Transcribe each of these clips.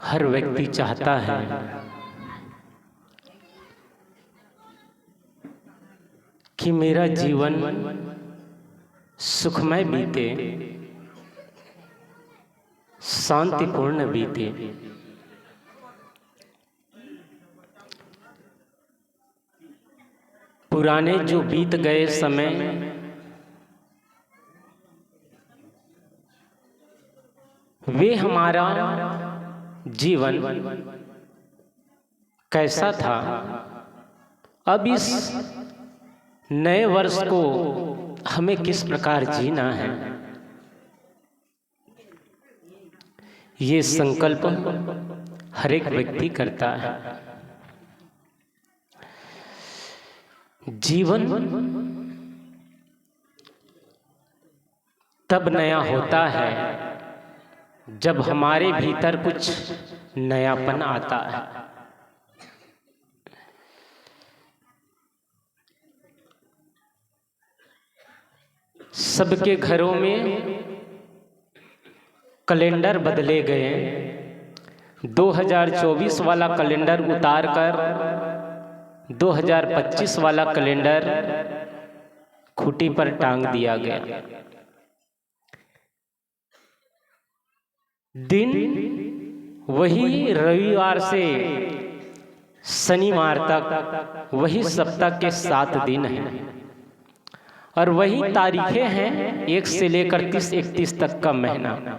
हर व्यक्ति चाहता है कि मेरा जीवन सुखमय बीते, शांतिपूर्ण बीते। पुराने जो बीत गए समय वे हमारा जीवन कैसा था, अब इस नए वर्ष को हमें किस प्रकार जीना है, ये संकल्प हर एक व्यक्ति करता है। जीवन तब नया होता है जब हमारे भीतर कुछ नयापन आता है। सबके घरों में कैलेंडर बदले गए। 2024 वाला कैलेंडर उतार कर 2025 वाला कैलेंडर खूंटी पर टांग दिया गया। दिन वही रविवार से शनिवार तक, वही सप्ताह के 7 दिन हैं और वही तारीखें हैं 1 से लेकर 30-31 तक का महीना।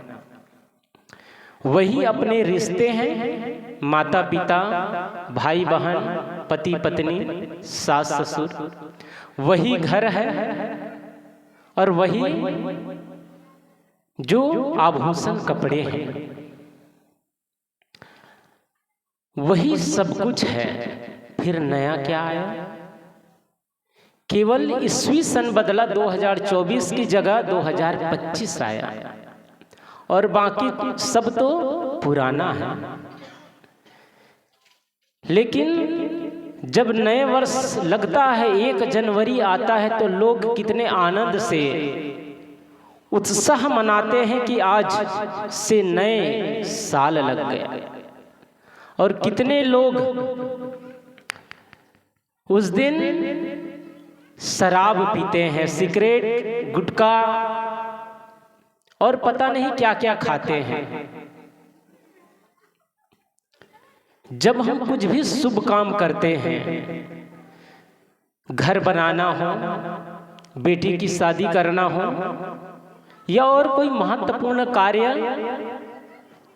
वही अपने रिश्ते हैं, माता पिता, भाई बहन, पति पत्नी, सास ससुर। वही घर है और वही जो आभूषण कपड़े हैं, वही सब कुछ है। फिर नया क्या आया? केवल ईस्वी सन बदला, 2024 की जगह 2025 आया और बाकी सब तो पुराना है। लेकिन जब नए वर्ष लगता है, 1 जनवरी आता है, तो लोग कितने आनंद से उत्साह मनाते हैं कि आज से नए साल लग गया। और कितने लोग उस दिन शराब पीते हैं, सिगरेट, गुटखा और पता नहीं क्या क्या खाते हैं। जब हम कुछ भी शुभ काम करते हैं, घर बनाना हो, बेटी की शादी करना हो या और कोई महत्वपूर्ण कार्य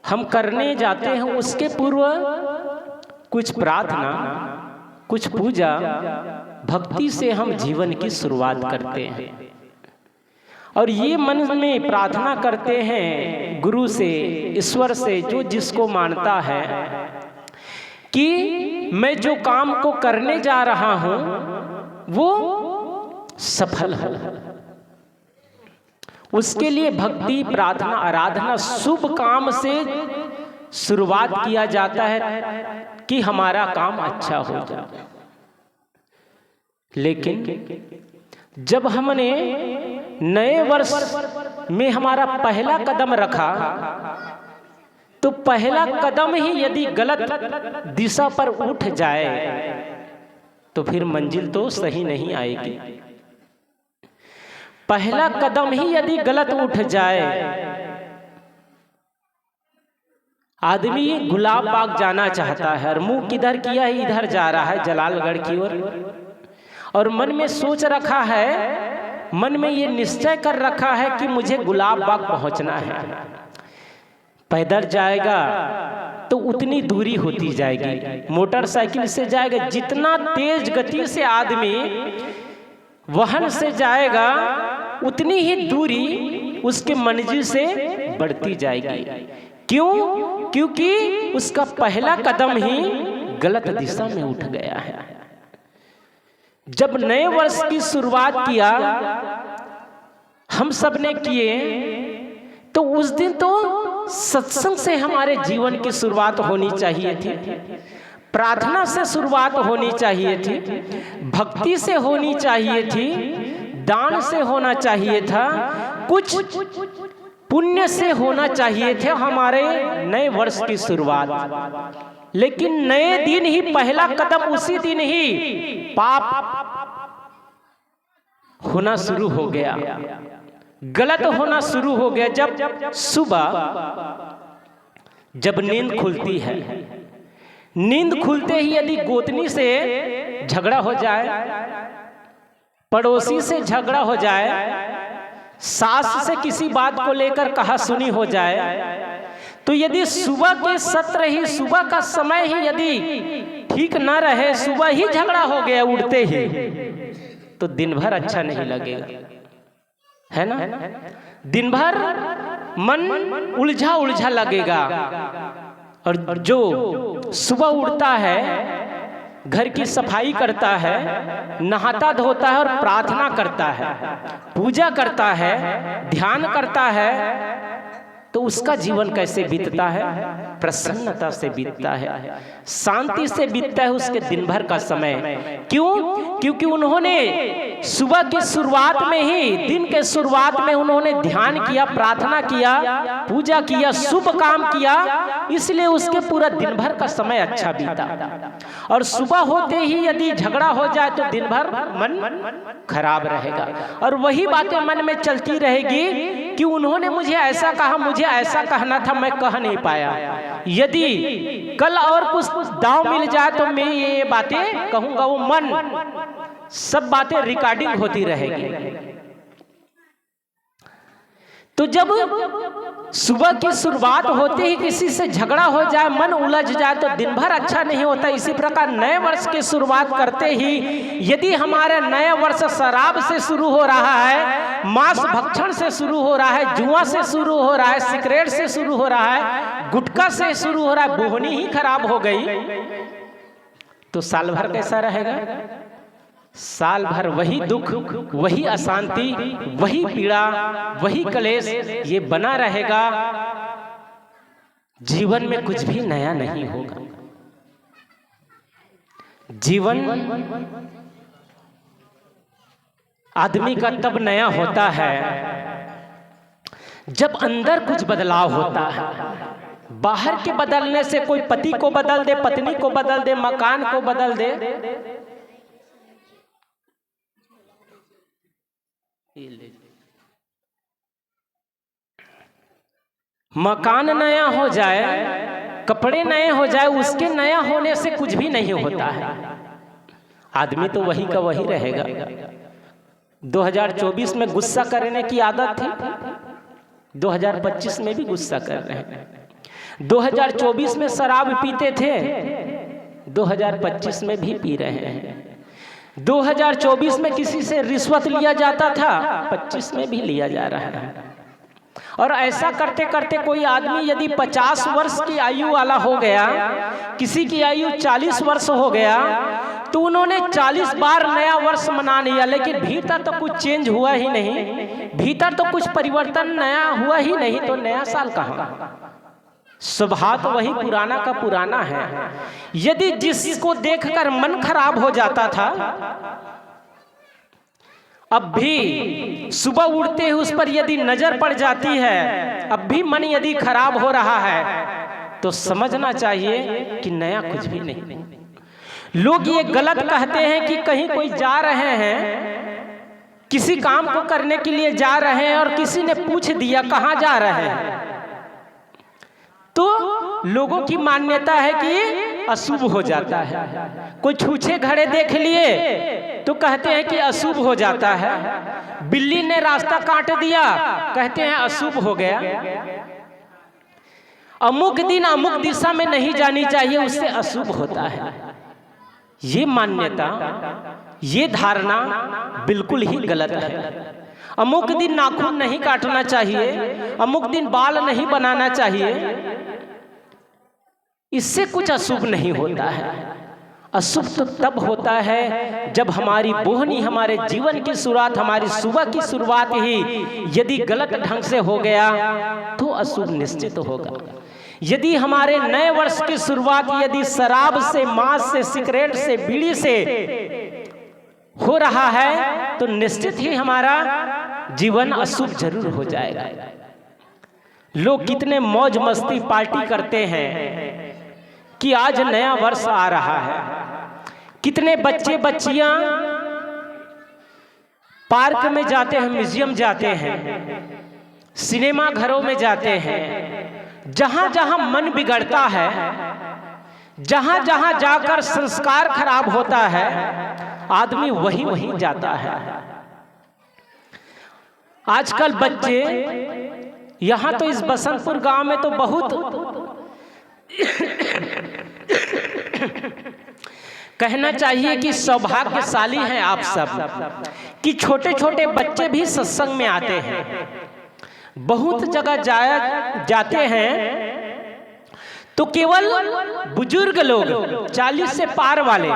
हम करने जाते हैं, उसके पूर्व कुछ प्रार्थना, कुछ पूजा, भक्ति से हम जीवन की शुरुआत करते हैं। और ये मन में प्रार्थना करते हैं गुरु से, ईश्वर से, जो जिसको मानता है, कि मैं जो काम को करने जा रहा हूं वो सफल हो। उसके लिए भक्ति, प्रार्थना, आराधना, शुभ काम से शुरुआत किया जाता है कि हमारा काम अच्छा हो जाए। लेकिन जब हमने नए वर्ष में हमारा पहला कदम रखा, तो पहला कदम ही यदि गलत दिशा पर उठ जाए तो फिर मंजिल तो सही नहीं आएगी। पहला कदम ही यदि गलत उठ जाए, आदमी गुलाब बाग जाना चाहता है और मुंह किधर किया है, इधर जा रहा है, जलालगढ़ की ओर, और मन में सोच रखा है, मन में ये निश्चय कर रखा है कि मुझे गुलाब बाग पहुंचना है। पैदल जाएगा तो उतनी दूरी होती जाएगी, मोटरसाइकिल से जाएगा, जितना तेज गति से आदमी वाहन से जाएगा उतनी ही दूरी उसके मंजिल से बढ़ती जाएगी। क्यों? क्योंकि उसका पहला कदम ही गलत दिशा में उठ गया है। जब नए वर्ष की शुरुआत किया, हम सब ने किए, तो उस दिन तो सत्संग से हमारे जीवन की शुरुआत होनी चाहिए थी, प्रार्थना से शुरुआत होनी चाहिए थी, भक्ति से होनी चाहिए थी, दान से होना चाहिए था, कुछ पुण्य से होना चाहिए थे हमारे नए वर्ष की शुरुआत, लेकिन नए दिन ही पहला कदम उसी दिन ही पाप होना शुरू हो गया, गलत होना शुरू हो गया। जब सुबह जब नींद खुलती है, नींद खुलते ही यदि गोतनी से झगड़ा हो जाए, पड़ोसी से झगड़ा हो जाए, सास से किसी बात को लेकर कहा सुनी हो जाए, तो यदि सुबह के सत्र ही, सुबह का समय ही यदि ठीक न रहे, सुबह ही झगड़ा हो गया उठते ही, तो दिन भर अच्छा नहीं लगेगा, है ना? दिन भर मन उलझा उलझा लगेगा। और जो सुबह उठता है, घर की सफाई करता है, नहाता धोता है और प्रार्थना करता है, पूजा करता है, ध्यान करता है, तो उसका जीवन कैसे बीतता है? प्रसन्नता से बीतता है, शांति से बीतता है उसके दिन भर का समय। क्यों? क्योंकि उन्होंने सुबह की शुरुआत में ही, दिन के शुरुआत में उन्होंने ध्यान किया, प्रार्थना किया, पूजा किया, शुभ काम किया, इसलिए उसके पूरा दिन भर का समय अच्छा बीता। और सुबह होते ही यदि झगड़ा हो जाए तो दिन भर मन खराब रहेगा, और वही बातें मन में चलती रहेगी कि उन्होंने मुझे ऐसा कहा, मुझे ऐसा कहना था, मैं कह नहीं पाया। यदि कल और कुछ दांव मिल जाए तो मैं ये बातें कहूंगा, वो मन सब बातें रिकॉर्डिंग होती रहेगी। तो जब सुबह की शुरुआत होते ही किसी से झगड़ा हो जाए, मन उलझ जाए, तो दिन भर अच्छा नहीं होता। इसी प्रकार नए वर्ष की शुरुआत करते ही यदि हमारा नया वर्ष शराब से शुरू हो रहा है, मांस भक्षण से शुरू हो रहा है, जुआ से शुरू हो रहा है, सिगरेट से शुरू हो रहा है, गुटखा से शुरू हो रहा है, बोहनी ही खराब हो गई, तो साल भर कैसा रहेगा? साल भर वही दुख, वही अशांति, वही पीड़ा, वही कलेश, ये बना रहेगा। जीवन में कुछ भी नया नहीं होगा। जीवन आदमी का तब नया होता है जब अंदर कुछ बदलाव होता है। बाहर के बदलने से कोई पति को बदल दे, पत्नी को बदल दे, मकान को बदल दे, मकान नया हो जाए, कपड़े नए हो जाए, उसके नया होने से कुछ भी नहीं होता है। आदमी तो वही का वही रहेगा। 2024 में गुस्सा करने की आदत थी, 2025 में भी गुस्सा कर रहे हैं। 2024 में शराब पीते थे, 2025 में भी पी रहे हैं। 2024 में किसी से रिश्वत लिया जाता था, 25 में भी लिया जा रहा है। और ऐसा करते करते कोई आदमी यदि 50 वर्ष की आयु वाला हो गया, किसी की आयु 40 वर्ष हो गया, तो उन्होंने 40 बार नया वर्ष मना लिया, लेकिन भीतर तो कुछ चेंज हुआ ही नहीं, भीतर तो कुछ परिवर्तन नया हुआ ही नहीं, तो नया साल कहाँ? स्वभाव तो वही पुराना का पुराना है। यदि जिसको देखकर मन खराब हो जाता था, अब भी सुबह उठते ही उस पर यदि नजर पड़ जाती है, अब भी मन यदि खराब हो रहा है, तो समझना चाहिए कि नया कुछ भी नहीं। लोग ये गलत कहते हैं कि कहीं कोई जा रहे हैं, किसी काम को करने के लिए जा रहे हैं, और किसी ने पूछ दिया कहाँ जा रहे हैं, तो लोगों की मान्यता है कि अशुभ हो जाता है। कोई छूछे घड़े देख लिए तो कहते हैं कि अशुभ हो जाता है। बिल्ली ने रास्ता काट दिया, कहते हैं अशुभ हो गया। अमुक दिन अमुक दिशा में नहीं जानी चाहिए, उससे अशुभ होता है। ये मान्यता, ये धारणा बिल्कुल ही गलत है। अमुक दिन नाखून नहीं काटना चाहिए, अमुक दिन बाल नहीं बनाना चाहिए, इससे कुछ अशुभ नहीं होता है। अशुभ तो तब होता है जब हमारी बोहनी, हमारे जीवन की शुरुआत, हमारी सुबह की शुरुआत ही यदि गलत ढंग से हो गया तो अशुभ निश्चित होगा। यदि हमारे नए वर्ष की शुरुआत यदि शराब से, मांस से, सिगरेट से, बीड़ी से हो रहा है, तो निश्चित ही हमारा जीवन अशुभ जरूर हो जाएगा। लोग कितने मौज मस्ती पार्टी करते हैं कि आज नया वर्ष आ रहा है। कितने बच्चे बच्चियां पार्क में जाते हैं, म्यूजियम जाते हैं, सिनेमा घरों में जाते हैं। जहां जहां मन बिगड़ता है, जहां जहां जाकर संस्कार खराब होता है, आदमी वहीं वहीं जाता है। आजकल बच्चे यहाँ तो इस बसंतपुर गांव में तो बहुत कहना चाहिए कि सौभाग्यशाली हैं आप सब कि छोटे छोटे बच्चे भी सत्संग में आते हैं। बहुत जगह जाते हैं तो केवल बुजुर्ग लोग 40 से पार वाले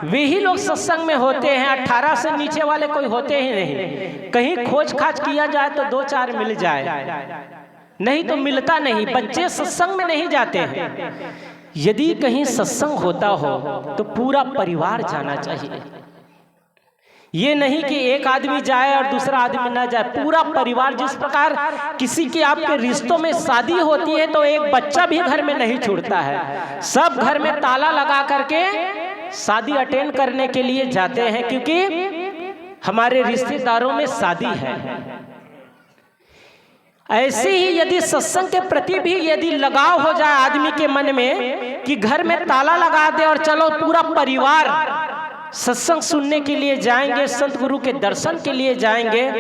वे ही लोग सत्संग में होते हैं। 18 से नीचे वाले कोई होते ही नहीं। कहीं खोज खाज किया जाए तो 2-4 मिल जाए, नहीं तो मिलता नहीं। बच्चे सत्संग में नहीं जाते हैं। यदि कहीं सत्संग होता हो तो पूरा परिवार जाना चाहिए। ये नहीं कि एक आदमी जाए और दूसरा आदमी ना जाए, पूरा परिवार। जिस प्रकार किसी के आपके रिश्तों में शादी होती है तो एक बच्चा भी घर में नहीं छूटता है, सब घर में ताला लगा करके शादी अटेंड करने के लिए जाते हैं, क्योंकि हमारे रिश्तेदारों में शादी है। ऐसे ही यदि सत्संग के प्रति भी यदि लगाव हो जाए आदमी के मन में कि घर में ताला लगा दे और चलो पूरा परिवार सत्संग सुनने के लिए जाएंगे, संत गुरु के दर्शन के लिए जाएंगे,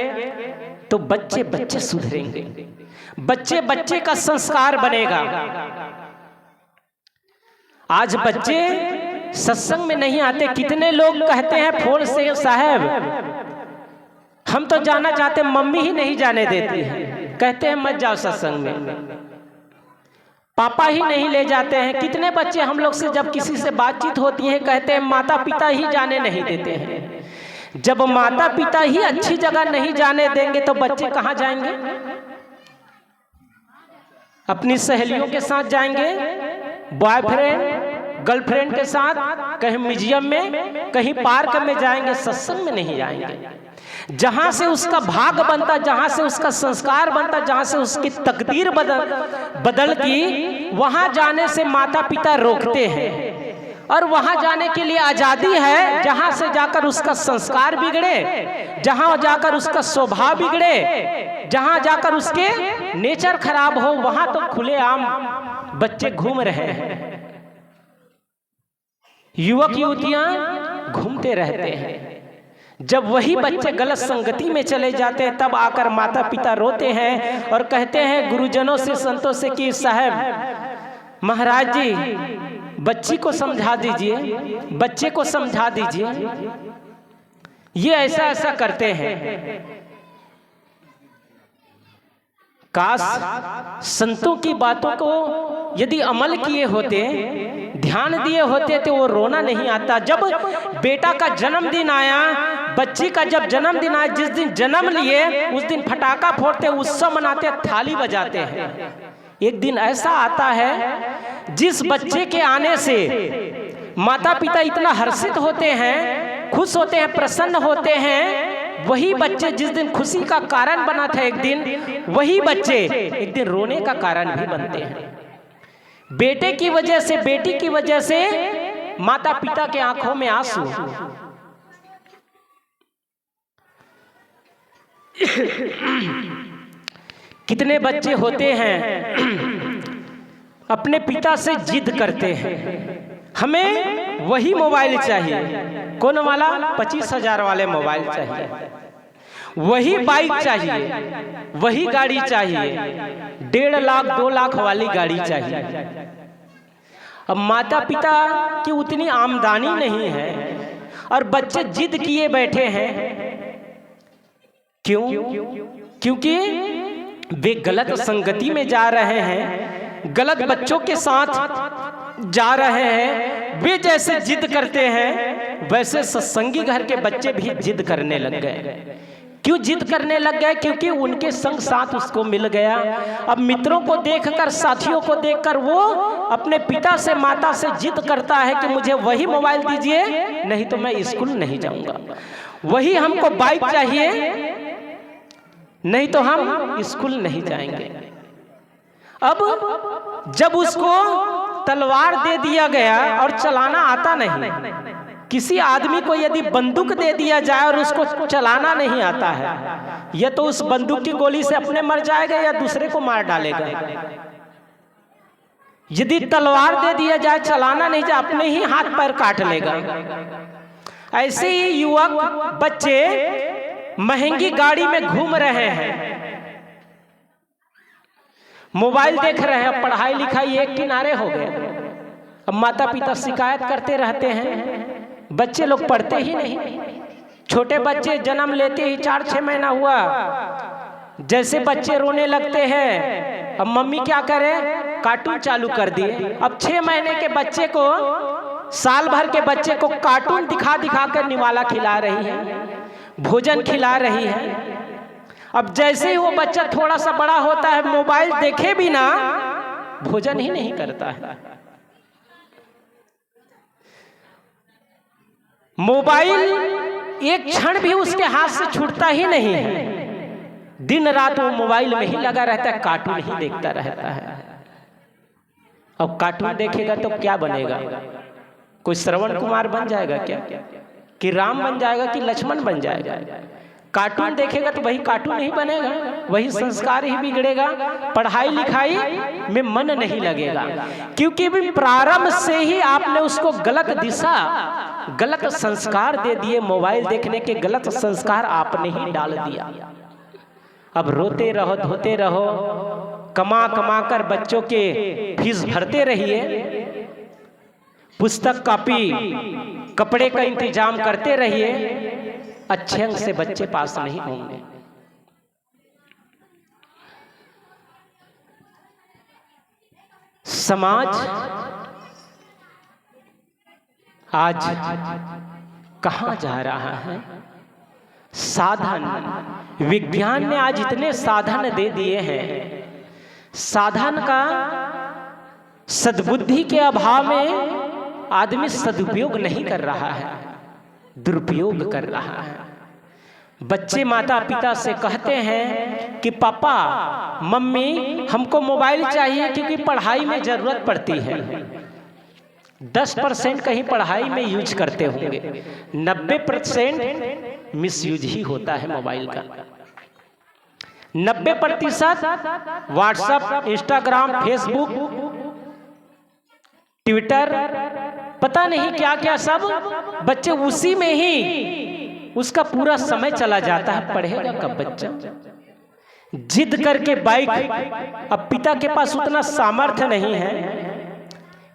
तो बच्चे बच्चे सुधरेंगे, बच्चे बच्चे का संस्कार बनेगा। आज बच्चे सत्संग में नहीं आते। कितने लोग कहते हैं फोन से, साहब हम तो जाना चाहते, मम्मी ही नहीं जाने देती है, कहते हैं मत जाओ सत्संग में, पापा ही नहीं ले जाते हैं। कितने बच्चे हम लोग से जब किसी से बातचीत होती है कहते हैं माता पिता ही जाने नहीं देते हैं। जब माता पिता ही अच्छी जगह नहीं जाने देंगे तो बच्चे कहाँ जाएंगे? अपनी सहेलियों के साथ जाएंगे, बॉयफ्रेंड गर्लफ्रेंड के साथ, कहीं म्यूजियम में, कहीं पार्क में जाएंगे, सत्संग में नहीं जाएंगे। जहां से उसका भाग बनता, जहां से उसका संस्कार बनता, जहां से उसकी तकदीर बदलती, वहां जाने से माता पिता रोकते हैं। और वहां जाने के लिए आजादी है, जहां से जाकर उसका संस्कार बिगड़े, जहां जाकर उसका स्वभाव बिगड़े, जहां जाकर उसके नेचर खराब हो, वहां तो खुलेआम बच्चे घूम रहे हैं। युवक युवतियां घूमते रहते हैं। जब वही बच्चे गलत संगति में चले जाते हैं तब आकर माता पिता रोते हैं और कहते हैं गुरुजनों से, संतों से कि साहब महाराज जी बच्ची को समझा दीजिए, बच्चे को समझा दीजिए। ये ऐसा ऐसा करते हैं। काश संतों की बातों को यदि अमल किए होते, ध्यान दिए होते तो वो रोना नहीं आता। जब बेटा का जन्मदिन आया, बच्ची का जब जन्मदिन आया, जिस दिन जन्म लिए उस दिन फटाका फोड़ते, उत्सव मनाते, थाली बजाते हैं। एक दिन ऐसा आता है जिस बच्चे के आने से माता पिता इतना हर्षित होते हैं, खुश होते हैं, प्रसन्न होते हैं। वही बच्चे जिस दिन खुशी का कारण बना था एक दिन, वही बच्चे एक दिन रोने का कारण भी बनते हैं। बेटे की वजह से, बेटी की वजह से माता पिता के आंखों में आंसू। कितने बच्चे होते हैं अपने पिता से जिद करते हैं, हमें वही मोबाइल चाहिए, कौन वाला? 25,000 वाले मोबाइल चाहिए, वही बाइक चाहिए, वही गाड़ी चाहिए, 1.5 लाख 2 लाख वाली गाड़ी चाहिए। अब माता पिता की उतनी आमदनी नहीं है और बच्चे जिद किए बैठे हैं। क्यों? क्योंकि वे गलत संगति में जा रहे हैं, गलत बच्चों के साथ जा रहे हैं। वे जैसे जिद करते हैं वैसे सत्संगी घर के बच्चे भी जिद करने लग गए। क्यों जिद करने लग गए? क्योंकि उनके संग साथ उसको मिल गया। अब मित्रों को देखकर, साथियों को देखकर वो अपने पिता से, माता से जिद करता है कि मुझे वही मोबाइल दीजिए, नहीं तो मैं स्कूल नहीं जाऊंगा, वही हमको बाइक चाहिए, नहीं तो हम स्कूल नहीं जाएंगे। अब जब उसको तलवार दे दिया गया और चलाना आता नहीं, किसी आदमी को यदि बंदूक दे दिया जाए और उसको चलाना नहीं आता है, या तो उस बंदूक की गोली से अपने मर जाएगा या दूसरे को मार डालेगा। यदि तलवार दे दिया जाए, चलाना नहीं जाए, अपने ही हाथ पैर काट लेगा। ऐसे ही युवक बच्चे महंगी गाड़ी में घूम रहे हैं, मोबाइल देख रहे हैं, पढ़ाई लिखाई एक किनारे हो गए। अब माता पिता शिकायत करते रहते हैं, बच्चे लोग पढ़ते ही नहीं। छोटे बच्चे जन्म लेते ही 4-6 महीना हुआ, जैसे बच्चे रोने लगते हैं, अब मम्मी क्या करे, कार्टून चालू कर दिए। अब 6 महीने के बच्चे को, साल भर के बच्चे को कार्टून दिखा दिखा कर निवाला खिला रही है, भोजन खिला रही है। अब जैसे ही वो बच्चा थोड़ा सा बड़ा होता है, मोबाइल देखे बिना भोजन ही नहीं करता है। मोबाइल एक क्षण भी उसके हाथ से छूटता ही नहीं है, दिन रात वो मोबाइल में ही लगा रहता है, कार्टून ही देखता रहता है। अब कार्टून देखेगा तो क्या बनेगा? कोई श्रवण कुमार बन जाएगा क्या, कि राम बन जाएगा, कि लक्ष्मण बन जाएगा? कार्टून देखेगा तो वही कार्टून ही बनेगा, वही संस्कार ही बिगड़ेगा, पढ़ाई लिखाई में मन नहीं लगेगा। क्योंकि भी प्रारंभ से ही आपने उसको गलत दिशा, गलत संस्कार दे दिए। मोबाइल देखने के गलत संस्कार आपने ही डाल दिया। अब रोते रहो, धोते रहो, कमा कमा कर बच्चों के फीस भरते रहिए, पुस्तक कॉपी कपड़े का इंतजाम करते रहिए, अच्छे अंक से बच्चे पास नहीं होंगे। समाज आज कहां जा रहा है? साधन, विज्ञान ने आज इतने साधन दे दिए हैं, साधन का सद्बुद्धि के अभाव में आदमी सदुपयोग नहीं कर रहा है, दुरुपयोग कर रहा है। बच्चे माता पिता से कहते हैं कि पापा मम्मी हमको मोबाइल चाहिए क्योंकि पढ़ाई में जरूरत पड़ती है। 10% कहीं पढ़ाई में यूज करते होंगे, 90% मिसयूज ही होता है मोबाइल का। 90% व्हाट्सएप, इंस्टाग्राम, फेसबुक, ट्विटर, पता नहीं क्या क्या सब बच्चे उसी में ही उसका पूरा समय चला जाता है। पढ़ेगा कब बच्चा? जिद करके बाइक, अब पिता के पास उतना सामर्थ्य नहीं है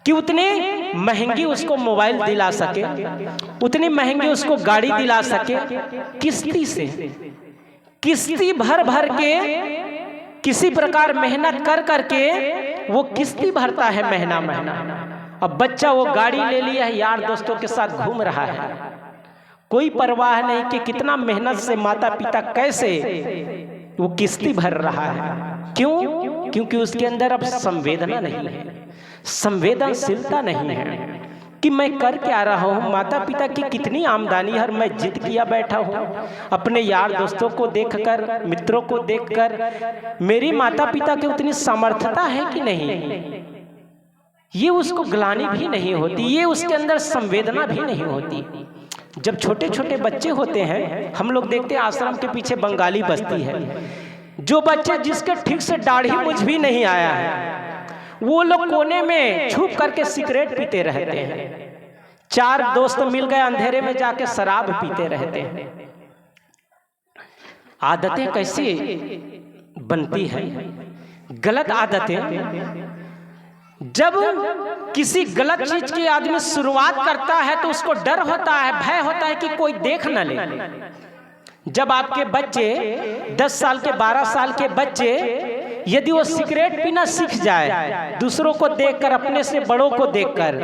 कि उतने महंगी उसको मोबाइल दिला सके, उतनी महंगी उसको गाड़ी दिला सके। किस्ती से, किस्ती भर भर के, किसी प्रकार मेहनत कर करके वो किस्ती भरता है महीना महीना। अब बच्चा वो गाड़ी ले लिया है, यार दोस्तों के साथ घूम रहा है, कोई परवाह नहीं कि कितना मेहनत से माता पिता कैसे वो किस्ती भर रहा है। क्यों? क्योंकि उसके अंदर अब संवेदना नहीं है, संवेदनशीलता नहीं है कि मैं कर क्या रहा हूँ, माता पिता की कितनी आमदनी है, मैं जिद किया बैठा हूँ। अपने यार दोस्तों को देखकर, मित्रों को देखकर मेरी माता पिता की उतनी सामर्थ्यता है कि नहीं, ये उसको ग्लानि भी नहीं होती, ये उसके अंदर संवेदना भी नहीं होती। जब छोटे छोटे बच्चे होते हैं, हम लोग देखते हैं आश्रम के पीछे बंगाली बस्ती है, जो बच्चे जिसके ठीक से दाढ़ी मुझ भी नहीं आया है, वो लोग कोने में छुप करके सिगरेट पीते रहते हैं। 4 दोस्त मिल गए, अंधेरे में जाके शराब पीते रहते हैं। आदतें कैसी बनती है, गलत आदतें। जब किसी गलत चीज की आदमी शुरुआत करता है तो उसको डर होता है, भय होता है कि कोई देख न ले। जब आपके बच्चे 10 साल के, 12 साल के बच्चे यदि वो सिगरेट पीना सीख जाए, दूसरों को देखकर, अपने से बड़ों को देखकर,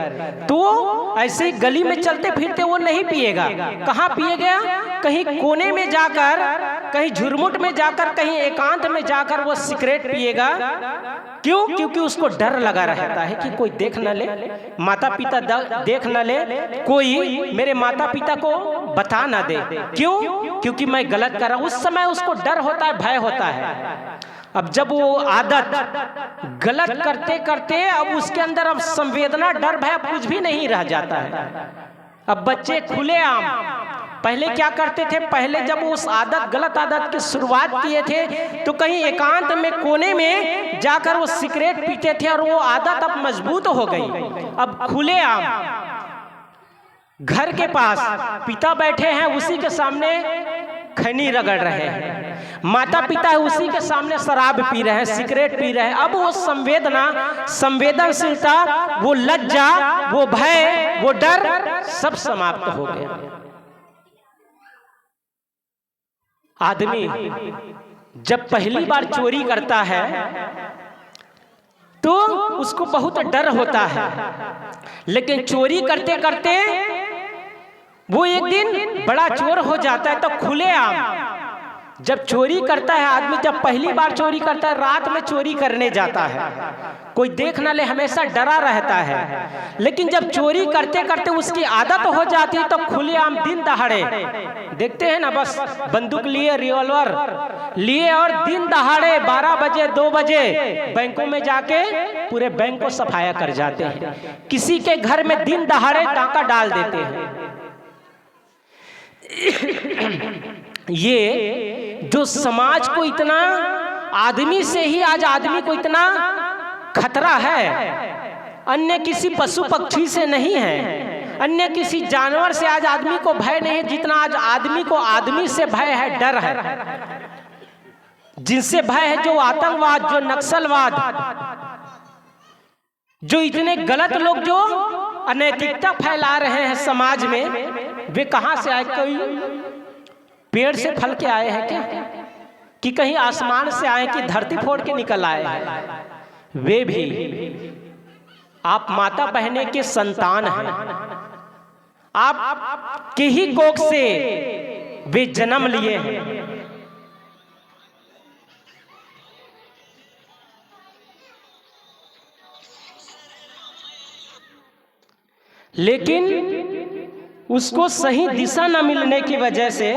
तो ऐसे ही गली में चलते फिरते वो नहीं पिएगा। कहाँ पिएगा? कहीं कोने में जाकर, कहीं झुरमुट में जाकर, कहीं एकांत में जाकर वो सिगरेट पिएगा। क्यों? क्योंकि उसको डर लगा रहता है कि कोई देख न ले, माता पिता देख न ले, कोई मेरे माता पिता को बता न दे। क्यों? क्योंकि मैं गलत कर रहा हूं। उस समय उसको डर होता है, भय होता है। अब जब वो आदत गलत करते करते अब उसके अंदर अब संवेदना, डर, भय कुछ भी नहीं रह जाता है। अब बच्चे खुलेआम, पहले क्या करते थे, पहले जब वो उस आदत, गलत आदत की शुरुआत किए थे तो कहीं एकांत में कोने में जाकर वो सिगरेट पीते थे और वो आदत अब मजबूत हो गई। अब खुलेआम घर के पास पिता बैठे हैं, उसी के सामने खैनी रगड़ रहे हैं, माता पिता है उसी के सामने शराब पी रहे हैं, सिगरेट पी रहे हैं। अब वो संवेदना, संवेदनशीलता, वो लज्जा, वो भय, वो डर सब समाप्त हो गया। आदमी जब पहली बार चोरी करता है तो उसको बहुत डर होता है, लेकिन चोरी करते करते वो एक दिन बड़ा चोर हो जाता है। तो खुलेआम जब चोरी करता है आदमी, जब पहली बार चोरी करता है, रात में चोरी करने जाता है, कोई देख ना ले, हमेशा डरा रहता है। लेकिन जब चोरी करते करते उसकी आदत हो जाती है तो खुलेआम दिन दहाड़े, देखते हैं ना, बस बंदूक लिए, रिवॉल्वर लिए और दिन दहाड़े 12 बजे 2 बजे बैंकों में जाके पूरे बैंक को सफाया कर जाते हैं। किसी के घर में दिन दहाड़े डाका डाल देते हैं। ये जो समाज को इतना, आदमी से ही आज आदमी को इतना खतरा है, अन्य किसी पशु पक्षी से नहीं है, अन्य किसी जानवर से आज आदमी को भय नहीं है जितना आज आदमी को आदमी से भय है, डर है। जिनसे भय है जो आतंकवाद, जो नक्सलवाद, जो इतने गलत लोग जो अनैतिकता फैला रहे हैं समाज में, वे कहां से आए? कोई पेड़ से फल के आए हैं क्या, कि कहीं आसमान से आए, कि धरती फोड़ के निकल आए हैं? वे भी आप माता बहने के संतान हैं, आप के ही कोख से वे जन्म लिए हैं। लेकिन उसको सही दिशा न मिलने की वजह से,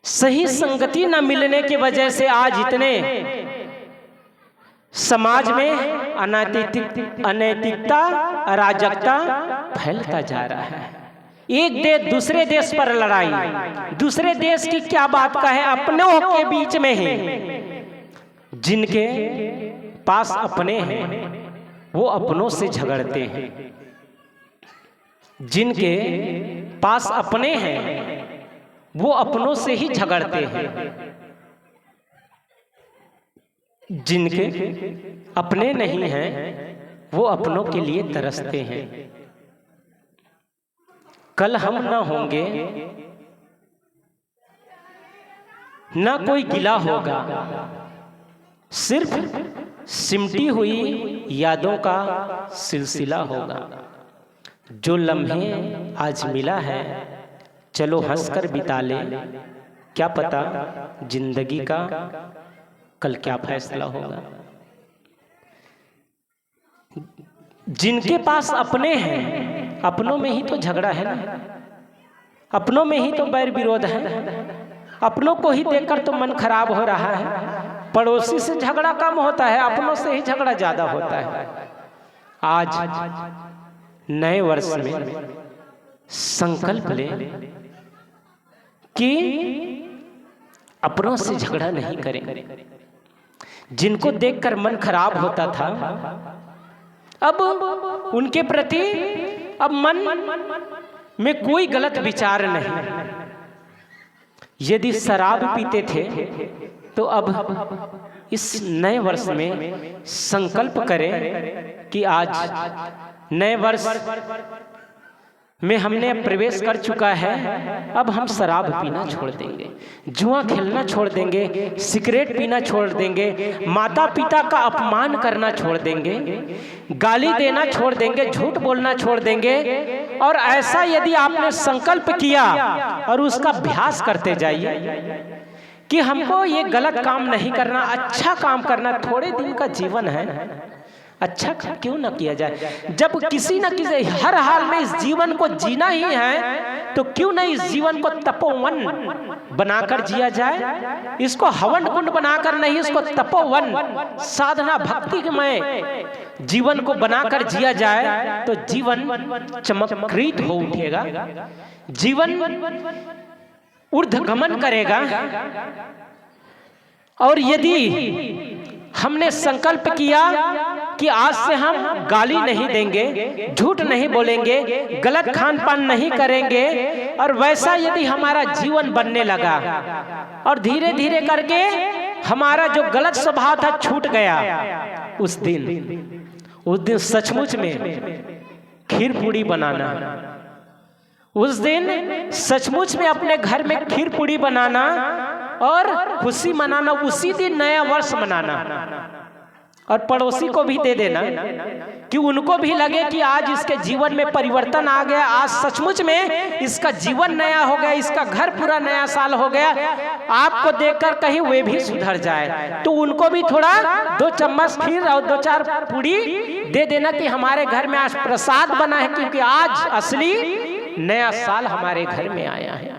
सही संगति न मिलने की वजह से आज इतने समाज में अनैतिकता, अराजकता फैलता जा रहा है। एक देश दूसरे देश पर लड़ाई, दूसरे देश की क्या बात का है, अपनों के बीच में ही, जिनके पास अपने हैं वो अपनों से झगड़ते हैं, जिनके पास अपने हैं वो अपनों से ही झगड़ते हैं, जिनके अपने नहीं हैं वो अपनों के लिए तरसते हैं। कल हम ना होंगे, ना कोई गिला होगा, सिर्फ सिमटी हुई यादों का सिलसिला होगा। जो लम्हे आज मिला है चलो हंसकर बिता ले, क्या पता जिंदगी का कल क्या फैसला होगा। जिनके पास अपने हैं, अपनों में ही तो झगड़ा है ना, अपनों में ही तो बैर विरोध है, अपनों को ही देखकर तो मन खराब हो रहा है। पड़ोसी से झगड़ा कम होता है, अपनों से ही झगड़ा ज्यादा होता है। आज नए वर्ष में संकल्प ले कि अपनों से झगड़ा नहीं करेंगे। जिनको देखकर मन खराब होता था, अब उनके प्रति अब मन में कोई गलत विचार नहीं। यदि शराब पीते थे तो अब इस नए वर्ष में संकल्प करें कि आज नए वर्ष में हमने प्रवेश कर चुका है, अब हम शराब पीना छोड़ देंगे, जुआ खेलना छोड़ देंगे, सिगरेट पीना छोड़ देंगे, माता पिता का अपमान करना छोड़ देंगे, गाली देना छोड़ देंगे, झूठ बोलना छोड़ देंगे। और ऐसा यदि आपने संकल्प किया और उसका अभ्यास करते जाइए कि हमको ये गलत काम नहीं करना, अच्छा काम करना। थोड़े दिन का जीवन है, अच्छा क्यों ना किया जाए? जब किसी न किसी हर हाल में इस जीवन को जीना ही है तो क्यों ना इस जीवन को तपोवन बनाकर जिया जाए? इसको हवन कुंड बनाकर नहीं, इसको तपोवन साधना भक्तिमय जीवन को बनाकर जिया जाए तो जीवन चमत्कृत हो उठेगा, जीवन ऊर्ध्वगमन करेगा। और यदि हमने संकल्प किया कि आज से हम गाली नहीं देंगे, झूठ नहीं बोलेंगे, गलत खान पान नहीं करेंगे, और वैसा यदि हमारा जीवन बनने लगा और धीरे धीरे करके हमारा जो गलत स्वभाव था छूट गया, उस दिन सचमुच में खीर पूड़ी बनाना, उस दिन सचमुच में अपने घर में खीर पूड़ी बनाना और खुशी मनाना, उसी दिन नया वर्ष मनाना, और पड़ोसी को भी दे देना कि उनको भी लगे कि आज इसके जीवन में परिवर्तन आ गया, आज सचमुच में इसका जीवन नया हो गया, इसका घर पूरा नया साल हो गया। आपको देखकर कहीं वे भी सुधर जाए तो उनको भी थोड़ा 2 चम्मच खीर और 2-4 पूड़ी दे देना कि हमारे घर में आज प्रसाद बना है, क्योंकि आज असली नया साल हमारे घर में आया है।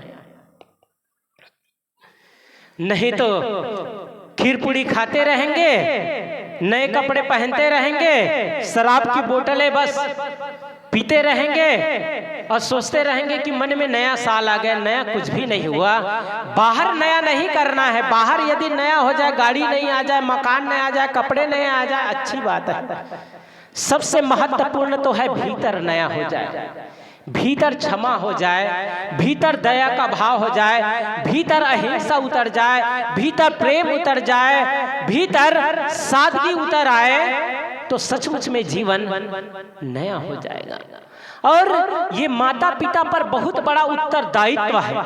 नहीं तो खीर पूड़ी खाते रहेंगे, नए कपड़े पहनते रहेंगे, शराब की बोतलें बस पीते रहेंगे और सोचते रहेंगे कि मन में नया साल आ गया, नया कुछ भी नहीं हुआ। बाहर नया नहीं करना है, बाहर यदि नया हो जाए, गाड़ी नहीं आ जाए, मकान नहीं आ जाए, कपड़े नहीं आ जाए, अच्छी बात है। सबसे महत्वपूर्ण तो है भीतर नया हो जाए, भीतर क्षमा हो जाए, भीतर दया का भाव हो जाए, भीतर अहिंसा उतर जाए, भीतर प्रेम उतर जाए, भीतर सादगी उतर आए तो सचमुच में जीवन नया हो जाएगा। और ये माता पिता पर बहुत बड़ा उत्तरदायित्व है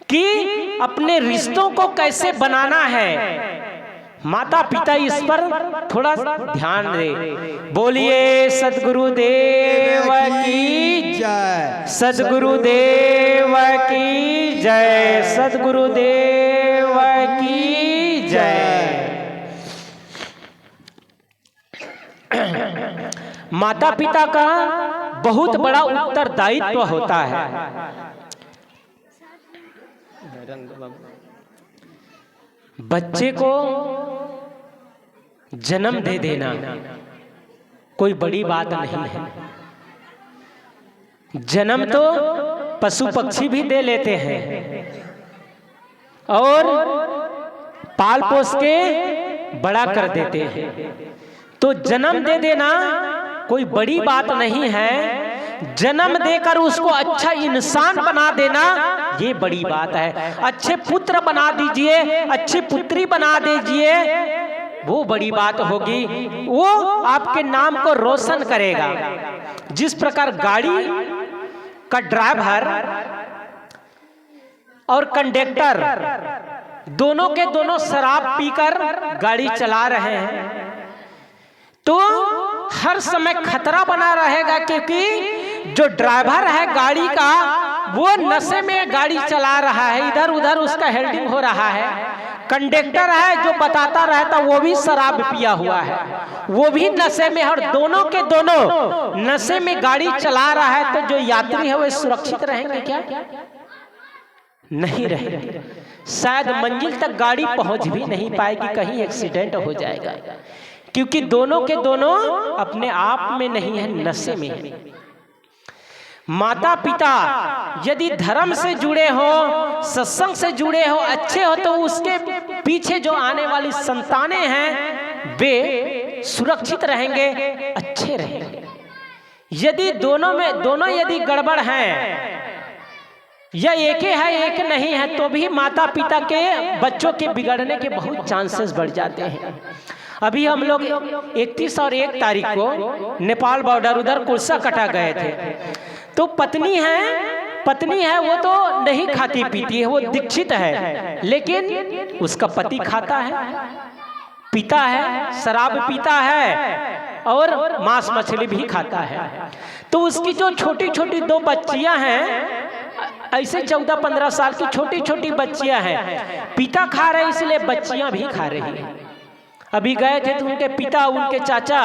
कि अपने रिश्तों को कैसे बनाना है। माता पिता इस पर थोड़ा ध्यान दे। बोलिए सद्गुरुदेव की जय, सद्गुरुदेव की जय, सद्गुरुदेव की जय। माता पिता का बहुत बड़ा उत्तरदायित्व होता है। बच्चे को जन्म दे देना कोई बड़ी बात नहीं है। जन्म तो पशु पक्षी भी दे लेते हैं और पाल पोस के बड़ा कर देते हैं, तो जन्म दे देना कोई बड़ी बात नहीं है। जन्म देकर उसको अच्छा इंसान बना देना ये बड़ी बात है। अच्छे पुत्र बना दीजिए, अच्छी पुत्री बना दीजिए, वो बड़ी बात होगी, वो आपके नाम को रोशन करेगा। जिस प्रकार गाड़ी का ड्राइवर और कंडक्टर दोनों के दोनों शराब पीकर गाड़ी चला रहे हैं तो हर समय खतरा बना रहेगा, क्योंकि जो ड्राइवर है गाड़ी का वो नशे में गाड़ी चला रहा है, इधर उधर उसका हेल्डिंग हो रहा है। कंडक्टर है जो बताता रहता वो भी शराब पिया हुआ है, वो भी नशे में, और दोनों के दोनों नशे में गाड़ी चला रहा है। तो जो यात्री है वे सुरक्षित रहेंगे क्या? नहीं रहेंगे। शायद मंजिल तक गाड़ी पहुंच भी नहीं पाएगी, कहीं एक्सीडेंट हो जाएगा, क्योंकि दोनों के दोनों अपने आप में नहीं है, नशे में है। माता पिता यदि धर्म से जुड़े हो, सत्संग से जुड़े हो, अच्छे हो, तो उसके पीछे जो आने वाली संतानें हैं वे सुरक्षित रहेंगे, अच्छे रहेंगे। यदि दोनों यदि गड़बड़ हैं या एक है एक नहीं है, तो भी माता पिता के बच्चों के बिगड़ने के बहुत चांसेस बढ़ जाते हैं। अभी हम लोग 31 और 1 तारीख को नेपाल बॉर्डर उधर कुर्सा कटा गए थे, तो पत्नी है वो तो नहीं खाती पीती है, वो दीक्षित है, लेकिन उसका पति खाता है, पीता है, शराब पीता है और मांस मछली भी खाता है। तो उसकी जो छोटी छोटी 2 बच्चियां हैं, ऐसे 14-15 साल की छोटी छोटी बच्चियां हैं, पिता खा रहे इसलिए बच्चियां भी खा रही हैं। अभी गए थे तो उनके पिता, उनके चाचा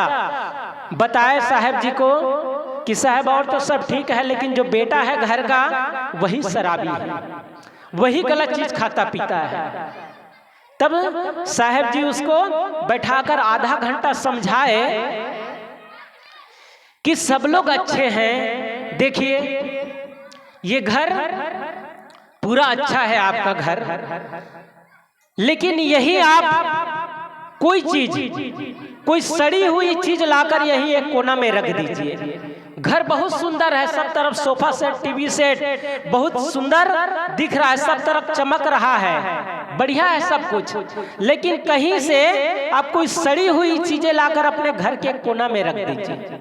बताए साहब जी को कि साहब और तो सब ठीक है, लेकिन जो बेटा है घर का वही शराबी है, वही गलत चीज खाता पीता है। तब साहब जी उसको बैठाकर आधा घंटा समझाए कि सब लोग अच्छे हैं, देखिए ये घर पूरा अच्छा है आपका घर, लेकिन यही आप कोई चीज, कोई सड़ी हुई चीज लाकर यही एक कोना में रख दीजिए। घर बहुत सुंदर है, सब तरफ सोफा सेट, टीवी सेट बहुत सुंदर दिख रहा है, सब तरफ चमक रहा है, बढ़िया है सब कुछ, लेकिन कहीं से आप कोई सड़ी हुई चीजें लाकर अपने घर के कोना में रख दीजिए।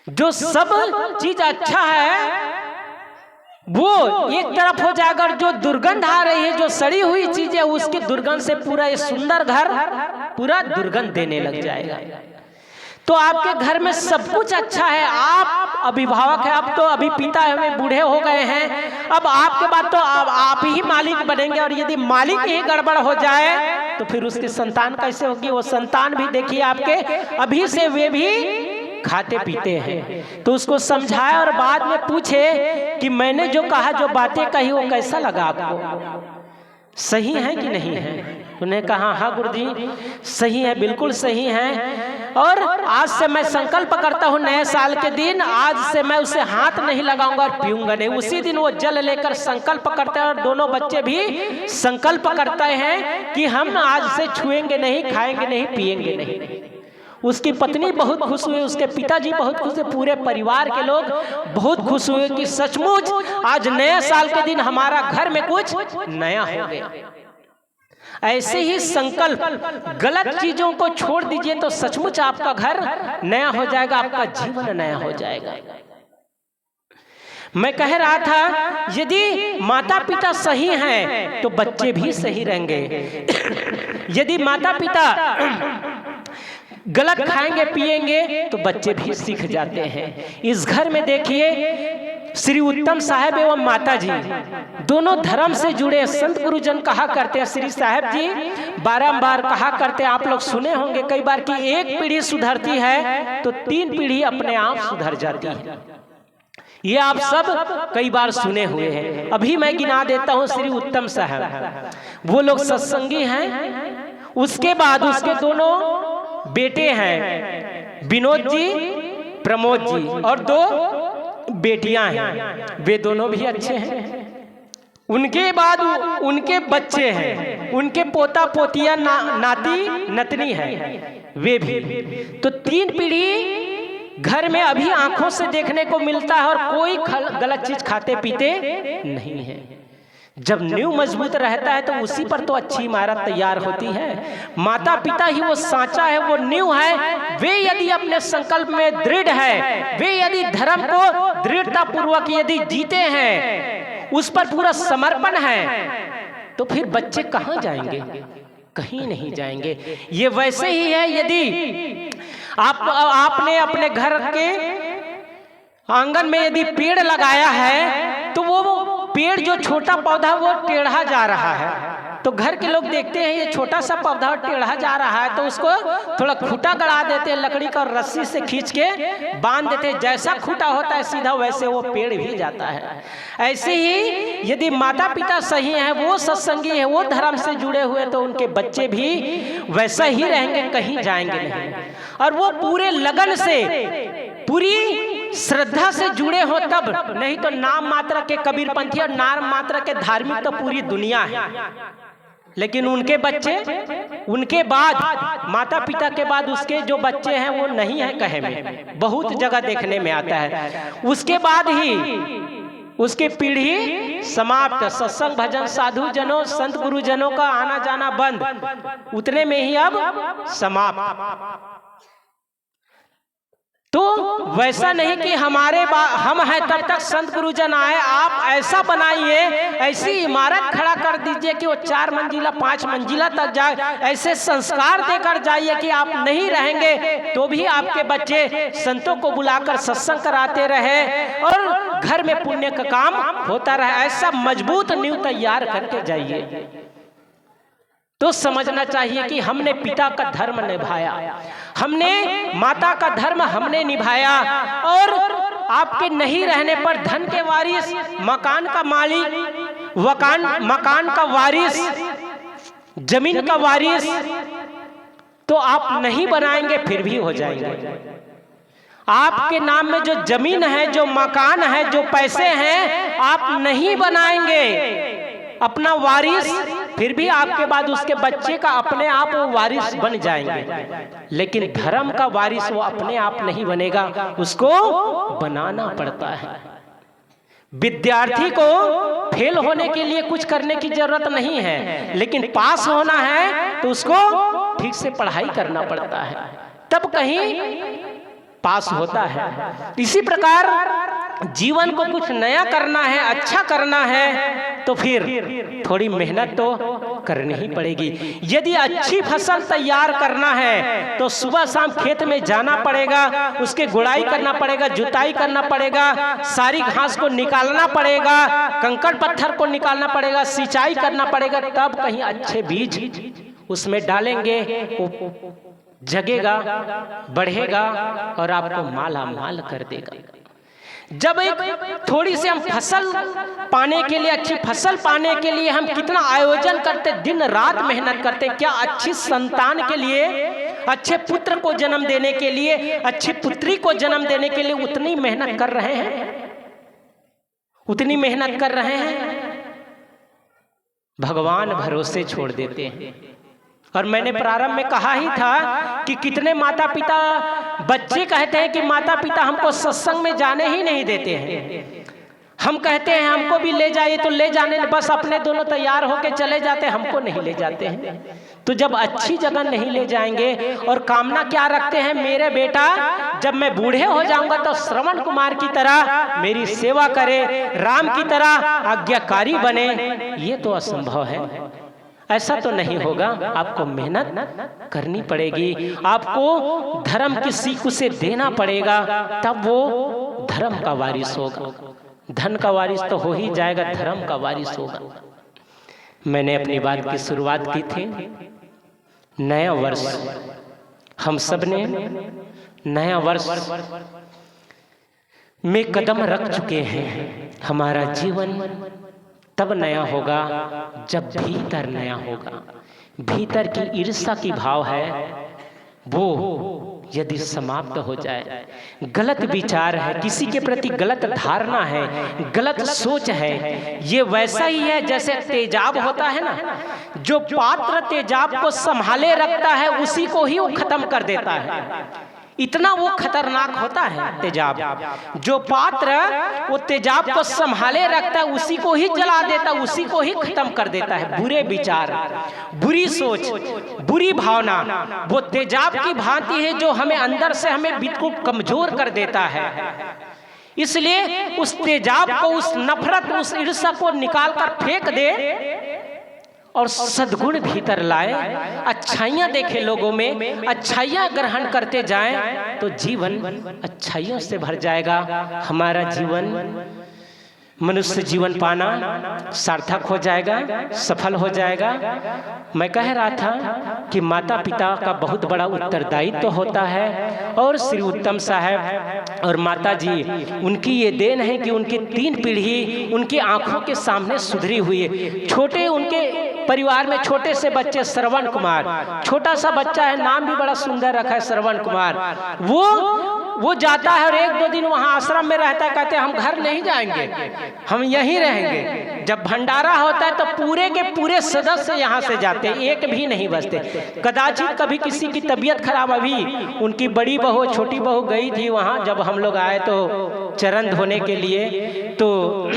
जो सब चीज अच्छा है वो एक तरफ हो जाएगा, और जो दुर्गंध आ रही है, जो सड़ी हुई चीज है, उसके दुर्गंध से पूरा ये सुंदर घर पूरा दुर्गंध देने लग जाएगा। तो आपके घर में सब कुछ अच्छा है, आप अभिभावक हैं, अब तो अभी पिता हमें बूढ़े हो गए हैं, अब आपके बाद तो आप ही मालिक बनेंगे, और यदि मालिक ही गड़बड़ हो जाए तो फिर उसकी संतान कैसे होगी? वो संतान भी देखिए आपके अभी से वे भी खाते पीते हैं। तो उसको समझाया और बाद में पूछे कि मैंने जो कहा, जो बातें कही, वो कैसा लगा आपको, सही है कि नहीं है? उन्हें कहा हाँ गुरुजी सही है, बिल्कुल सही है, और आज से मैं संकल्प करता हूँ नए साल के दिन, आज से मैं उसे हाथ नहीं लगाऊंगा और पीऊंगा नहीं। उसी दिन वो जल लेकर संकल्प करते हैं, और दोनों बच्चे भी संकल्प करते हैं कि हम आज से छुएंगे नहीं, खाएंगे नहीं, पिएंगे नहीं। उसकी पत्नी बहुत खुश हुई, उसके पिताजी बहुत खुश हुए, पूरे परिवार के लोग बहुत खुश हुए कि सचमुच आज नए साल के दिन हमारा घर में कुछ नया हो गया। ऐसे ही संकल्प, गलत चीजों को छोड़ दीजिए तो सचमुच आपका घर नया हो जाएगा, आपका जीवन नया हो जाएगा। मैं कह रहा था यदि माता पिता सही हैं तो बच्चे भी सही रहेंगे। यदि माता पिता गलत खाएंगे पिएंगे तो बच्चे भी सीख जाते हैं। इस घर में देखिए श्री उत्तम साहब एवं माता जी दोनों धर्म से जुड़े संत गुरुजन कहा करते हैं। श्री साहब जी बारंबार कहा करते हैं, आप लोग सुने होंगे कई बार कि एक पीढ़ी सुधरती है तो 3 पीढ़ी अपने आप सुधर जाती है। ये आप सब कई बार सुने हुए हैं। अभी मैं गिना देता हूँ श्री उत्तम साहब, वो लोग सत्संगी हैं। उसके बाद उसके दोनों बेटे हैं, विनोद जी, प्रमोद जी, और 2 बेटियां हैं, वे दोनों भी अच्छे हैं। उनके बाद उनके बच्चे हैं, उनके पोता पोतिया नाती नतनी है, वे भी। तो 3 पीढ़ी घर में अभी आंखों से देखने को मिलता है, और कोई गलत चीज खाते पीते नहीं है। जब नींव मजबूत रहता है तो उसी पर तो अच्छी इमारत तैयार होती है। माता पिता ही वो सांचा है, वो नींव है। वे यदि अपने संकल्प में दृढ़ है, वे यदि धर्म को दृढ़ता पूर्वक यदि जीते हैं, उस पर पूरा समर्पण है, तो फिर बच्चे कहाँ जाएंगे? कहीं नहीं जाएंगे। ये वैसे ही है, यदि आपने अपने घर के आंगन में यदि पेड़ लगाया है तो वो पेड़ जो छोटा पौधा वो टेढ़ा जा रहा है, तो घर के लोग देखते हैं ये छोटा सा पौधा टेढ़ा जा रहा है, तो उसको थोड़ा खूंटा गड़ा देते हैं, लकड़ी का रस्सी से खींच के बांध देते हैं। जैसा खूंटा होता है सीधा वैसे वो पेड़ भी जाता है। ऐसे ही यदि माता पिता सही हैं, वो सत्संगी हैं, वो धर्म से जुड़े हुए, तो उनके बच्चे भी वैसा ही रहेंगे, कहीं जाएंगे नहीं। और वो पूरे लगन से, पूरी श्रद्धा से जुड़े हो तब, नहीं तो नाम मात्र के कबीरपंथी और नाम मात्र के धार्मिक तो पूरी दुनिया है। लेकिन उनके बच्चे, उनके बाद माता पिता के बाद उसके जो बच्चे हैं वो नहीं है कहे में, बहुत जगह देखने में आता है। उसके बाद ही उसके पीढ़ी समाप्त। सत्संग भजन साधु जनों संत गुरुजनों का आना जाना बंद, उतने में ही अब समाप्त। तो वैसा नहीं कि हम हैं तब तक संत गुरुजन आए। आप ऐसा बनाइए, ऐसी इमारत खड़ा कर दीजिए कि वो 4 मंजिला 5 मंजिला तक जाए। ऐसे संस्कार देकर जाइए कि आप नहीं रहेंगे तो भी आपके बच्चे संतों को बुलाकर सत्संग कराते रहे और घर में पुण्य का काम होता रहे। ऐसा मजबूत नींव तैयार करके जाइए। तो समझना चाहिए कि हमने पिता का धर्म निभाया, हमने माता का धर्म हमने निभाया, और आपके नहीं रहने पर धन के वारिस, मकान का मालिक, मकान का वारिस, जमीन का वारिस तो आप नहीं बनाएंगे फिर भी हो जाएंगे। आपके नाम में जो जमीन है, जो मकान है, जो पैसे हैं, आप नहीं बनाएंगे अपना वारिस, फिर भी आपके बाद उसके बच्चे का अपने आप वो वारिस बन जाएंगे। लेकिन धर्म का वारिस वो अपने आप नहीं बनेगा, उसको बनाना पड़ता है। विद्यार्थी को फेल होने के लिए कुछ करने की जरूरत नहीं है, लेकिन पास होना है तो उसको ठीक से पढ़ाई करना पड़ता है, तब कहीं पास होता है। इसी प्रकार जीवन को कुछ नया करना है, अच्छा करना है, तो फिर थोड़ी मेहनत तो करनी ही पड़ेगी। यदि अच्छी फसल तैयार करना है तो सुबह शाम खेत में जाना पड़ेगा, उसके गुड़ाई करना पड़ेगा, जुताई करना पड़ेगा, सारी घास को निकालना पड़ेगा, कंकड़ पत्थर को निकालना पड़ेगा, सिंचाई करना पड़ेगा, तब कहीं अच्छे बीज उसमें डालेंगे, वो जगेगा, बढ़ेगा और आपको माला माल कर देगा। जब एक थोड़ी सी हम फसल पाने के लिए, अच्छी फसल पाने के लिए हम कितना आयोजन करते, दिन रात मेहनत करते, क्या अच्छी संतान के लिए, अच्छे पुत्र को जन्म देने के लिए, अच्छी पुत्री को जन्म देने के लिए उतनी मेहनत कर रहे हैं, उतनी मेहनत कर रहे हैं, भगवान भरोसे छोड़ देते हैं। और मैंने प्रारंभ में कहा ही था कि कितने माता पिता, बच्चे कहते हैं कि माता पिता हमको सत्संग में जाने ही नहीं देते हैं। हम कहते हैं हमको भी ले जाइए, तो ले जाने बस अपने दोनों तैयार होके चले जाते हैं, हमको नहीं ले जाते हैं। तो जब अच्छी जगह नहीं ले जाएंगे, और कामना क्या रखते हैं, मेरे बेटा जब मैं बूढ़े हो जाऊंगा तो श्रवण कुमार की तरह मेरी सेवा करे, राम की तरह आज्ञाकारी बने, ये तो असंभव है, ऐसा तो नहीं होगा। आपको मेहनत करनी पड़ेगी, आपको धर्म की सीख उसे देना पड़ेगा, तब वो धर्म का वारिस होगा। धन का वारिस तो हो ही जाएगा, धर्म का वारिस होगा। मैंने अपनी बात की शुरुआत की थी, नया वर्ष, हम सब ने नया वर्ष में कदम रख चुके हैं। हमारा जीवन तब नया होगा जब भीतर नया होगा। भीतर की ईर्ष्या की भाव है वो यदि समाप्त हो जाए, गलत विचार है, किसी के प्रति गलत धारणा है, गलत सोच है, ये वैसा ही है जैसे तेजाब होता है ना, जो पात्र तेजाब को संभाले रखता है उसी को ही वो खत्म कर देता है। इतना वो खतरनाक होता है तेजाब। जो पात्र वो तेजाब को संभाले रखता है उसी को ही जला देता, उसी को ही खत्म कर देता है। बुरे विचार, बुरी सोच, बुरी भावना वो तेजाब की भांति है जो हमें अंदर से हमें बिल्कुल कमजोर कर देता है। इसलिए उस तेजाब को, उस नफरत, उस ईर्ष्या को निकाल कर फेंक दे और सद्गुण भीतर लाए, अच्छाइयाँ देखे लोगों में, अच्छाइयाँ ग्रहण करते जाएं तो जीवन अच्छाइयों से भर जाएगा। हमारा जीवन, मनुष्य जीवन पाना सार्थक हो जाएगा, सफल हो जाएगा। मैं कह रहा था कि माता पिता का बहुत बड़ा उत्तरदायित्व होता है, और श्री उत्तम साहब और माता जी, उनकी ये देन है कि उनकी 3 पीढ़ी उनकी आंखों के सामने सुधरी हुई है। छोटे उनके परिवार में छोटे से बच्चे, श्रवण कुमार छोटा सा बच्चा है, नाम भी बड़ा सुंदर रखा है श्रवण कुमार। वो जाता है और 1-2 दिन वहाँ आश्रम में रहता है, कहते हैं हम घर नहीं जाएंगे, हम यहीं रहेंगे। जब भंडारा होता है तो पूरे के पूरे सदस्य यहाँ से जाते हैं, एक भी नहीं बचते। कदाचित कभी किसी की तबीयत खराब, अभी उनकी बड़ी बहू, छोटी बहू गई थी वहाँ, जब हम लोग आए तो चरण धोने के लिए, तो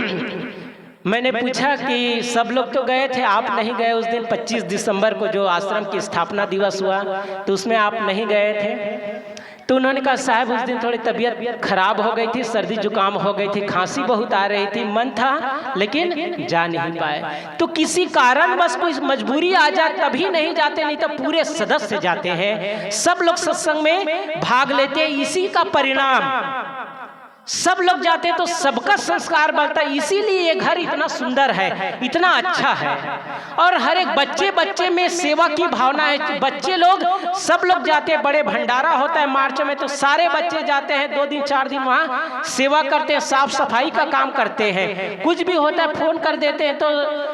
मैंने पूछा कि सब लोग तो गए थे, आप नहीं गए उस दिन 25 दिसंबर को जो आश्रम की स्थापना दिवस हुआ, तो उसमें आप नहीं गए थे। तो उन्होंने कहा साहब उस दिन थोड़ी तबीयत खराब हो गई थी, सर्दी जुकाम हो गई थी, खांसी बहुत आ रही थी, मन था लेकिन जा नहीं पाए। तो किसी कारण बस कोई मजबूरी आ जाए तभी नहीं जाते, नहीं तो पूरे सदस्य जाते हैं, सब लोग सत्संग में भाग लेते हैं। इसी का परिणाम सब लोग जाते हैं तो सबका संस्कार बनता है। इसीलिए ये घर इतना सुंदर है, इतना अच्छा है। और हर एक बच्चे बच्चे में सेवा की भावना है। बच्चे लोग सब लोग जाते हैं, बड़े भंडारा होता है मार्च में, तो सारे बच्चे जाते हैं 2 दिन 4 दिन वहाँ सेवा करते हैं, साफ सफाई का काम करते हैं। कुछ भी होता है फोन कर देते हैं तो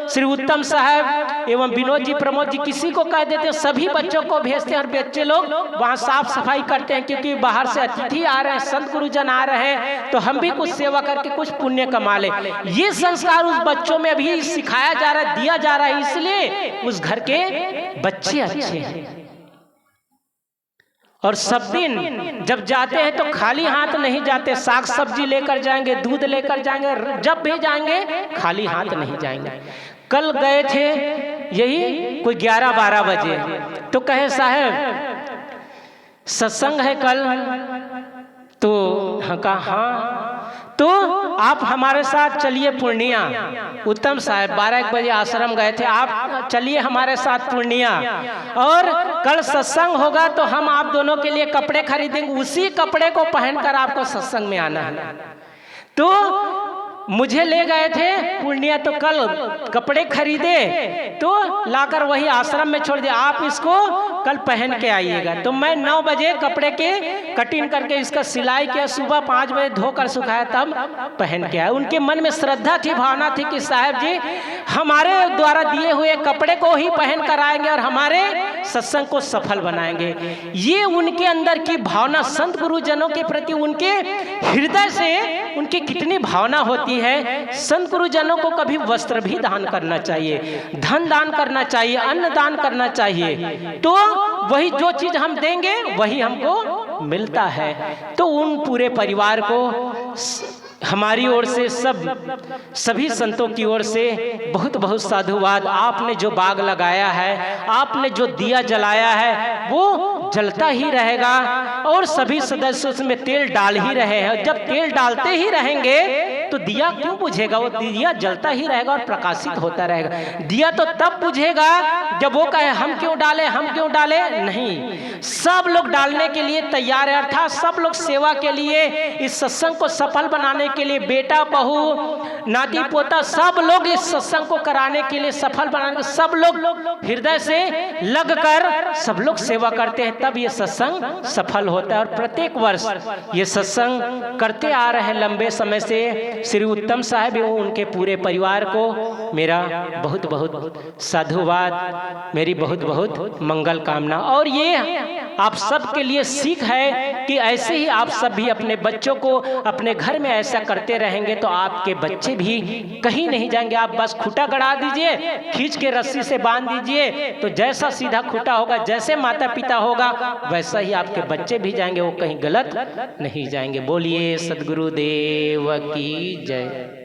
श्री उत्तम साहब एवं विनोद जी, प्रमोद जी, किसी को कह देते हैं, सभी बच्चों को भेजते हैं और बच्चे लोग वहाँ साफ सफाई करते हैं। क्योंकि बाहर से अतिथि आ रहे हैं, संत गुरुजन आ रहे हैं, तो हम भी कुछ सेवा करके कुछ पुण्य कमा ले। ये संस्कार उस बच्चों में अभी सिखाया जा रहा है, दिया जा रहा है, इसलिए उस घर के बच्चे अच्छे हैं। और सब दिन जब जाते हैं तो खाली हाथ नहीं जाते, साग सब्जी लेकर जाएंगे, दूध लेकर जाएंगे, जब भी जाएंगे खाली हाथ नहीं जाएंगे। कल गए थे यही कोई 11-12 बजे, तो कहे साहब सत्संग है कल, तो हाँ कहा हाँ, तो आप हमारे साथ चलिए पूर्णिया। उत्तम साहब 12-1 बजे आश्रम गए थे, आप चलिए हमारे साथ पूर्णिया, और कल सत्संग होगा तो हम आप दोनों के लिए कपड़े खरीदेंगे, उसी कपड़े को पहनकर आपको सत्संग में आना है। तो मुझे ले गए थे पूर्णिया, तो कल कपड़े खरीदे तो लाकर वही आश्रम में छोड़ दिया, आप इसको कल पहन के आइएगा। तो मैं 9 बजे कपड़े के कटिंग करके इसका सिलाई किया, सुबह 5 बजे धोकर सुखाया, तब पहन के आया। उनके मन में श्रद्धा थी, भावना थी कि साहब जी हमारे द्वारा दिए हुए कपड़े को ही पहन कर आएंगे और हमारे सत्संग को सफल बनाएंगे। ये उनके अंदर की भावना, संत गुरुजनों के प्रति उनके हृदय से उनकी कितनी भावना होती है। संत गुरुजनों को कभी वस्त्र भी दान करना चाहिए, धन दान करना चाहिए, अन्न दान करना चाहिए, तो वही जो चीज हम देंगे वही हमको मिलता है। तो उन पूरे परिवार को हमारी ओर से सभी संतों की ओर से बहुत बहुत साधुवाद। आपने जो बाग लगाया है, आपने जो दिया जलाया है, वो जलता ही रहेगा और सभी सदस्य उसमें तेल डाल ही रहे हैं। जब तेल डालते ही रहेंगे तो दिया क्यों बुझेगा? वो दिया जलता ही रहेगा और प्रकाशित होता रहेगा। दिया तो तब बुझेगा जब वो कहे हम क्यों डाले, हम क्यों डाले। नहीं, सब लोग डालने के लिए तैयार है, अर्थात सब लोग सेवा के लिए, इस सत्संग को सफल बनाने के लिए, बेटा बहू नाती पोता सब लोग इस सत्संग को कराने के लिए, सफल बनाने के, सब लोग हृदय से लगकर सब लोग सेवा करते हैं, तब ये सत्संग सफल होता है। और प्रत्येक वर्ष ये सत्संग करते आ रहे हैं लंबे समय से। श्री उत्तम साहब एवं उनके पूरे परिवार को मेरा बहुत बहुत साधुवाद, मेरी बहुत बहुत मंगल कामना। और ये आप सब के लिए सीख है कि ऐसे ही आप सब भी अपने बच्चों को अपने घर में ऐसा करते रहेंगे तो आपके बच्चे भी कहीं नहीं जाएंगे। आप बस खूंटा गड़ा दीजिए, खींच के रस्सी से बांध दीजिए, तो जैसा सीधा खूंटा होगा, जैसे माता पिता होगा वैसा ही आपके बच्चे भी जाएंगे, वो कहीं गलत नहीं जाएंगे। बोलिए सद्गुरुदेव की जय।